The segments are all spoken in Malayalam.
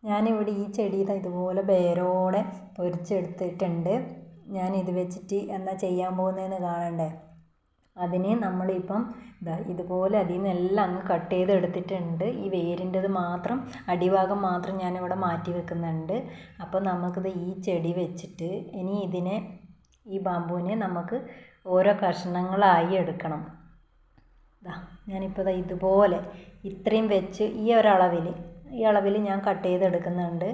ഞാനിവിടെ ഈ ചെടി ഇതുപോലെ വേരോടെ പൊരിച്ചെടുത്തിട്ടുണ്ട്. ഞാനിത് വെച്ചിട്ട് എന്താ ചെയ്യാൻ പോകുന്നതെന്ന് കാണണ്ടേ? അതിന് നമ്മളിപ്പം ഇതുപോലെ അതിൽ നിന്നെല്ലാം അങ്ങ് കട്ട് ചെയ്തെടുത്തിട്ടുണ്ട്. ഈ വേരിൻ്റെത് മാത്രം, അടിഭാഗം മാത്രം ഞാനിവിടെ മാറ്റി വെക്കുന്നുണ്ട്. അപ്പോൾ നമുക്കിത് ഈ ചെടി വെച്ചിട്ട് ഇനി ഇതിനെ, ഈ ബാമ്പുവിനെ നമുക്ക് ഓരോ കഷ്ണങ്ങളായി എടുക്കണം. ഞാനിപ്പോൾ ഇതുപോലെ ഇത്രയും വെച്ച് ഈ അളവിൽ ഞാൻ കട്ട് ചെയ്തെടുക്കുന്നുണ്ട്.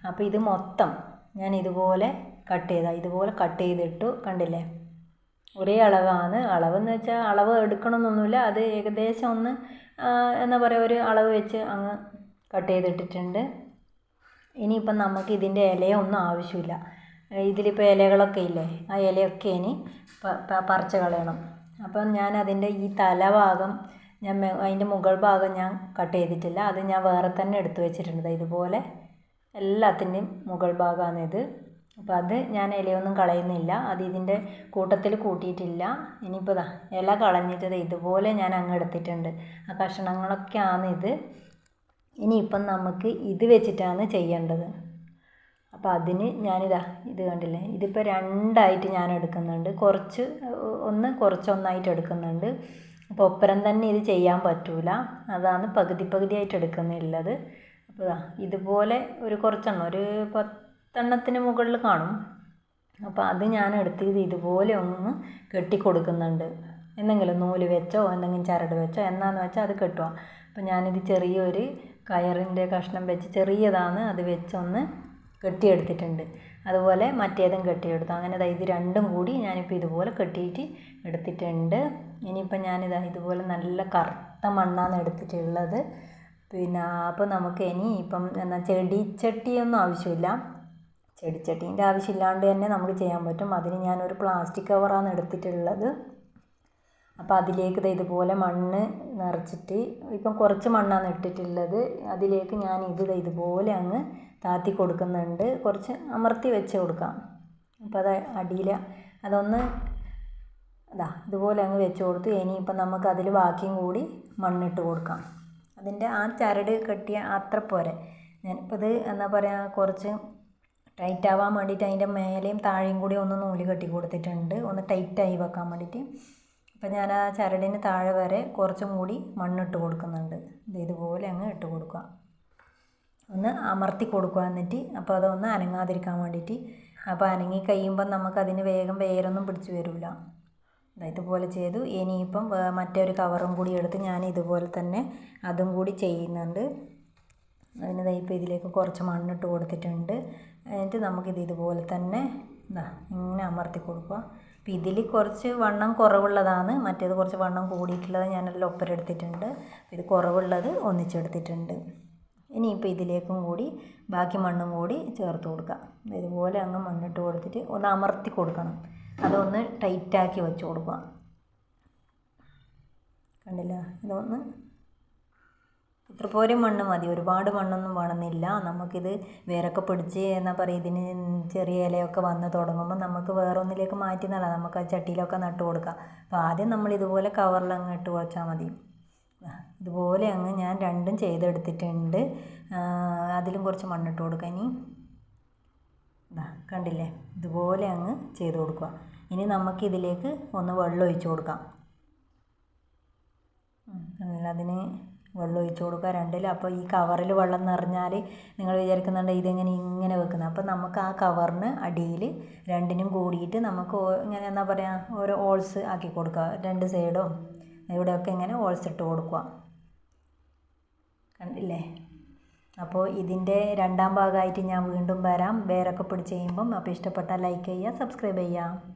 അപ്പോൾ ഇത് മൊത്തം ഞാൻ ഇതുപോലെ കട്ട് ചെയ്തിട്ടു. കണ്ടില്ലേ? ഒരേ അളവാണ്. അളവെന്ന് വെച്ചാൽ അളവ് എടുക്കണമെന്നൊന്നുമില്ല. അത് ഏകദേശം ഒന്ന് എന്താ പറയുക, ഒരു അളവ് വെച്ച് അങ്ങ് കട്ട് ചെയ്തിട്ടിട്ടുണ്ട്. ഇനിയിപ്പം നമുക്ക് ഇതിൻ്റെ ഇലയൊന്നും ആവശ്യമില്ല. ഇതിലിപ്പോൾ ഇലകളൊക്കെ ഇല്ലേ, ആ ഇലയൊക്കെ ഇനി പറിച്ച് കളയണം. അപ്പം ഞാൻ അതിൻ്റെ ഈ തലഭാഗം, അതിൻ്റെ മുകൾ ഭാഗം ഞാൻ കട്ട് ചെയ്തിട്ടില്ല. അത് ഞാൻ വേറെ തന്നെ എടുത്തു വെച്ചിട്ടുണ്ട്. ഇതുപോലെ എല്ലാത്തിൻ്റെയും മുകൾ ഭാഗമാണിത്. അപ്പോൾ അത് ഞാൻ ഇലയൊന്നും കളയുന്നില്ല. അത് ഇതിൻ്റെ കൂട്ടത്തിൽ കൂട്ടിയിട്ടില്ല. ഇനിയിപ്പോൾ ഇല കളഞ്ഞിട്ട് ഇതുപോലെ ഞാൻ അങ്ങ് എടുത്തിട്ടുണ്ട്. ആ കഷ്ണങ്ങളൊക്കെയാണ് ഇത്. ഇനിയിപ്പം നമുക്ക് ഇത് വെച്ചിട്ടാണ് ചെയ്യേണ്ടത്. അപ്പോൾ അതിന് ഇത് കണ്ടില്ലേ, ഇതിപ്പോൾ രണ്ടായിട്ട് ഞാൻ എടുക്കുന്നുണ്ട്. കുറച്ചൊന്നായിട്ട് എടുക്കുന്നുണ്ട്. അപ്പോൾ ഒപ്പരം തന്നെ ഇത് ചെയ്യാൻ പറ്റൂല. അതാണ് പകുതിയായിട്ട് എടുക്കുന്നുള്ളത്. അപ്പോൾ ഇതുപോലെ കുറച്ചെണ്ണം, ഒരു 10 മുകളിൽ കാണും. അപ്പോൾ അത് ഞാൻ എടുത്ത് ഇതുപോലെ ഒന്ന് കെട്ടി കൊടുക്കുന്നുണ്ട്. എന്തെങ്കിലും നൂല് വെച്ചോ എന്തെങ്കിലും ചരട് വെച്ചോ എന്നാന്ന് വെച്ചാൽ അത് കെട്ടുക. അപ്പോൾ ഞാനിത് ചെറിയൊരു കയറിൻ്റെ കഷ്ണം വെച്ച്, ചെറിയതാണ്, അത് വെച്ചൊന്ന് കെട്ടിയെടുത്തിട്ടുണ്ട്. അതുപോലെ മറ്റേതും കെട്ടിയെടുത്തു. അങ്ങനെ ഇത് രണ്ടും കൂടി ഞാനിപ്പോൾ ഇതുപോലെ കെട്ടിയിട്ട് എടുത്തിട്ടുണ്ട്. ഇനിയിപ്പോൾ ഇതുപോലെ നല്ല കറുത്ത മണ്ണാണ് എടുത്തിട്ടുള്ളത്. അപ്പോൾ നമുക്ക് ഇനിയിപ്പം ചെടിച്ചട്ടിയൊന്നും ആവശ്യമില്ല. ചെടിച്ചട്ടീൻ്റെ ആവശ്യമില്ലാണ്ട് തന്നെ നമുക്ക് ചെയ്യാൻ പറ്റും. അതിന് ഞാനൊരു പ്ലാസ്റ്റിക് കവറാണ് എടുത്തിട്ടുള്ളത്. അപ്പോൾ അതിലേക്ക് ഇതുപോലെ മണ്ണ് നിറച്ചിട്ട്, ഇപ്പം കുറച്ച് മണ്ണാണ് ഇട്ടിട്ടുള്ളത്. അതിലേക്ക് ഞാൻ ഇതുപോലെ അങ്ങ് താത്തി കൊടുക്കുന്നുണ്ട്. കുറച്ച് അമർത്തി വെച്ച് കൊടുക്കാം. അപ്പോൾ അത് അടിയിൽ അതൊന്ന് ഇതുപോലെ അങ്ങ് വെച്ച് കൊടുത്ത് ഇനിയിപ്പം നമുക്ക് അതിൽ ബാക്കിയും കൂടി മണ്ണിട്ട് കൊടുക്കാം. അതിൻ്റെ ആ ചരട് കെട്ടിയ അത്ര പോരെ. ഞാനിപ്പോൾ ഇത് എന്താ പറയുക, കുറച്ച് ടൈറ്റ് ആവാൻ വേണ്ടിയിട്ട് അതിൻ്റെ മേലെയും താഴെയും കൂടി ഒന്ന് നൂല് കെട്ടി കൊടുത്തിട്ടുണ്ട്, ഒന്ന് ടൈറ്റായി വെക്കാൻ വേണ്ടിയിട്ട്. അപ്പോൾ ഞാൻ ആ ചരടിന് താഴെ വരെ കുറച്ചും കൂടി മണ്ണിട്ട് കൊടുക്കുന്നുണ്ട്. ഇതുപോലെ അങ്ങ് ഇട്ട് കൊടുക്കുക, ഒന്ന് അമർത്തി കൊടുക്കുക. എന്നിട്ട് അപ്പോൾ അതൊന്ന് അനങ്ങാതിരിക്കാൻ വേണ്ടിയിട്ട്. അപ്പോൾ അനങ്ങി കഴിയുമ്പം നമുക്കതിന് വേഗം വേരൊന്നും പിടിച്ച് വരില്ല. ഇതുപോലെ ചെയ്തു. ഇനിയിപ്പം മറ്റൊരു കവറും കൂടി എടുത്ത് ഞാൻ ഇതുപോലെ തന്നെ അതും കൂടി ചെയ്യുന്നുണ്ട്. അതിന് ഇപ്പോൾ ഇതിലേക്ക് കുറച്ച് മണ്ണിട്ട് കൊടുത്തിട്ടുണ്ട്. എന്നിട്ട് നമുക്കിത് ഇതുപോലെ തന്നെ ഇങ്ങനെ അമർത്തി കൊടുക്കുക. അപ്പോൾ ഇതിൽ കുറച്ച് വണ്ണം കുറവുള്ളതാണ്, മറ്റേത് കുറച്ച് വണ്ണം കൂടിയിട്ടുള്ളത് ഞാനെല്ലാം ഒപ്പരം എടുത്തിട്ടുണ്ട്. ഇത് കുറവുള്ളത് ഒന്നിച്ചെടുത്തിട്ടുണ്ട്. ഇനിയിപ്പോൾ ഇതിലേക്കും കൂടി ബാക്കി മണ്ണും കൂടി ചേർത്ത് കൊടുക്കുക. ഇതുപോലെ അങ്ങ് മണ്ണിട്ട് കൊടുത്തിട്ട് ഒന്ന് അമർത്തി കൊടുക്കണം. അതൊന്ന് ടൈറ്റാക്കി വെച്ച് കൊടുക്കുക. കണ്ടില്ല? ഇതൊന്ന് ഇത്ര പോരെ മണ്ണ് മതി, ഒരുപാട് മണ്ണൊന്നും വേണമെന്നില്ല. നമുക്കിത് വേരൊക്കെ പിടിച്ച് എന്നാ പറയുക, ഇതിന് ചെറിയ ഇലയൊക്കെ വന്ന് തുടങ്ങുമ്പോൾ നമുക്ക് വേറെ ഒന്നിലേക്ക് മാറ്റി നടാം. നമുക്ക് ആ ചട്ടിയിലൊക്കെ നട്ട് കൊടുക്കാം. അപ്പോൾ ആദ്യം നമ്മൾ ഇതുപോലെ കവറിലങ്ങ് ഇട്ട് വെച്ചാൽ മതി. ഇതുപോലെ അങ്ങ് ഞാൻ രണ്ടും ചെയ്തെടുത്തിട്ടുണ്ട്. അതിലും കുറച്ച് മണ്ണിട്ട് കൊടുക്കുക. ഇനി കണ്ടില്ലേ, ഇതുപോലെ അങ്ങ് ചെയ്ത് കൊടുക്കുക. ഇനി നമുക്കിതിലേക്ക് ഒന്ന് വെള്ളം ഒഴിച്ച് കൊടുക്കാം. അതിന് വെള്ളം ഒഴിച്ച് കൊടുക്കുക രണ്ടിലും. അപ്പോൾ ഈ കവറിൽ വെള്ളം നിറഞ്ഞാൽ നിങ്ങൾ വിചാരിക്കുന്നുണ്ട് ഇങ്ങനെ വെക്കുന്നത്. അപ്പോൾ നമുക്ക് ആ കവറിന് അടിയിൽ രണ്ടിനും കൂടിയിട്ട് നമുക്ക് ഇങ്ങനെ എന്താ പറയുക, ഓരോ ഹോൾസ് ആക്കി കൊടുക്കുക. രണ്ട് സൈഡും ഇവിടെയൊക്കെ ഇങ്ങനെ ഹോൾസ് ഇട്ട് കൊടുക്കുക. കണ്ടില്ലേ? അപ്പോൾ ഇതിൻ്റെ രണ്ടാം ഭാഗമായിട്ട് ഞാൻ വീണ്ടും വരാം, വേരൊക്കെ പിടിച്ച് കഴിയുമ്പം. അപ്പോൾ ഇഷ്ടപ്പെട്ടാൽ ലൈക്ക് ചെയ്യുക, സബ്സ്ക്രൈബ് ചെയ്യുക.